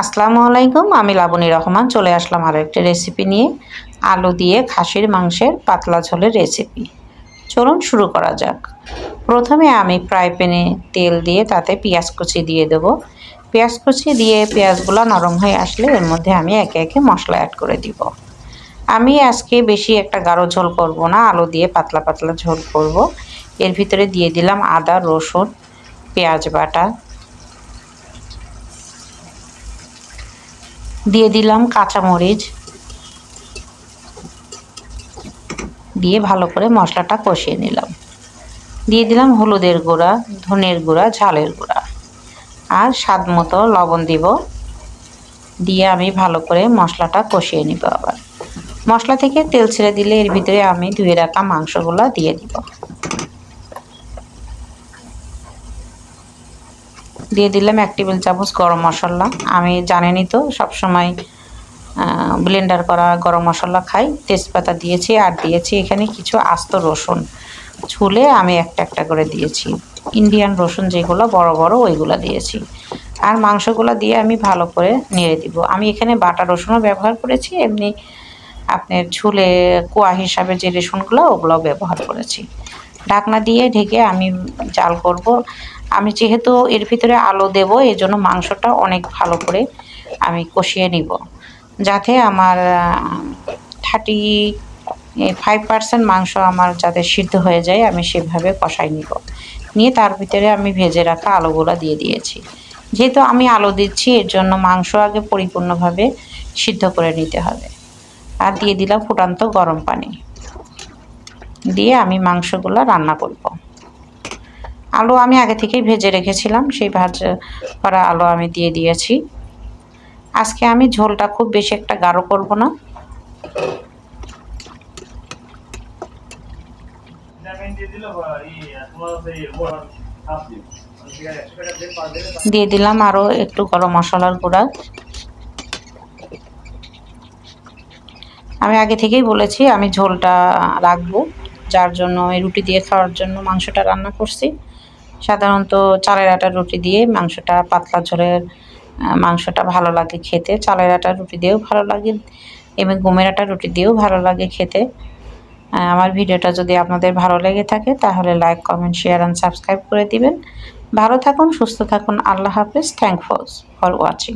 আসসালামু আলাইকুম, আমি লাবণী রহমান চলে আসলাম আরও একটি রেসিপি নিয়ে। আলু দিয়ে খাসির মাংসের পাতলা ঝোলের রেসিপি। চলুন শুরু করা যাক। প্রথমে আমি ফ্রাই প্যানে তেল দিয়ে তাতে পেঁয়াজ কুচি দিয়ে দেব। পেঁয়াজ কুচি দিয়ে পেঁয়াজগুলো নরম হয়ে আসলে এর মধ্যে আমি একে একে মশলা অ্যাড করে দিব। আমি আজকে বেশি একটা গাঢ় ঝোল করব না, আলু দিয়ে পাতলা পাতলা ঝোল করব। এর ভিতরে দিয়ে দিলাম আদা, রসুন, পেঁয়াজ বাটা, দিয়ে দিলাম কাঁচামরিচ, দিয়ে ভালো করে মশলাটা কষিয়ে নিলাম। দিয়ে দিলাম হলুদের গুঁড়া, ধনের গুঁড়া, ঝালের গুঁড়া আর স্বাদ মতো লবণ দিব। দিয়ে আমি ভালো করে মশলাটা কষিয়ে নিব। আবার মশলা থেকে তেল ছেড়ে দিলে এর ভিতরে আমি ধুয়ে রাখা মাংসগুলো দিয়ে দিব। দিয়ে দিলাম 1 টেবিল চামচ গরম মশলা। আমি জানেনই তো সবসময় ব্লেন্ডার করা গরম মশলা খাই। তেজপাতা দিয়েছি আর দিয়েছি এখানে কিছু আস্ত রসুন ছুলে আমি একটা একটা করে দিয়েছি। ইন্ডিয়ান রসুন যেগুলো বড় বড় ওইগুলো দিয়েছি। আর মাংসগুলো দিয়ে আমি ভালো করে নেড়ে দিব। আমি এখানে বাটা রসুনও ব্যবহার করেছি, এমনি আপনার ছুলে কোয়া হিসাবে যে রসুনগুলো ওগুলোও ব্যবহার করেছি। ঢাকনা দিয়ে ঢেকে আমি জাল করব। আমি যেহেতু এর ভিতরে আলু দেব এই জন্য মাংসটা অনেক ভালো করে আমি কষিয়ে নিব, যাতে আমার 35% মাংস আমার যাতে সিদ্ধ হয়ে যায় আমি সেভাবে কষাই নিব। নিয়ে তার ভিতরে আমি ভেজে রাখা আলুগুলো দিয়ে দিয়েছি। যেহেতু আমি আলু দিচ্ছি এর জন্য মাংস আগে পরিপূর্ণভাবে সিদ্ধ করে নিতে হবে। আর দিয়ে দিলাম ফুটন্ত গরম পানি, দিয়ে আমি মাংসগুলো রান্না করব। আলু আমি আগে থেকেই ভেজে রেখেছিলাম, সেই ভাজা করা আলু আমি দিয়ে দিয়েছি। আজকে আমি ঝোলটা খুব বেশি একটা গাঢ় করব না। দিয়ে দিলাম আরও একটু গরম মশলার গুঁড়া। আমি আগে থেকেই বলেছি আমি ঝোলটা রাখবো, যার জন্য এই রুটি দিয়ে খাওয়ার জন্য মাংসটা রান্না করছি। সাধারণত চালের আটার রুটি দিয়ে মাংসটা পাতলা ঝোলের মাংসটা ভালো লাগে খেতে। চালের আটার রুটি দিয়েও ভালো লাগে এবং গমের আটার রুটি দিয়েও ভালো লাগে খেতে। আমার ভিডিওটা যদি আপনাদের ভালো লেগে থাকে তাহলে like, comment, share and subscribe করে দিবেন। ভালো থাকুন, সুস্থ থাকুন। আল্লাহ হাফেজ। Thanks for watching.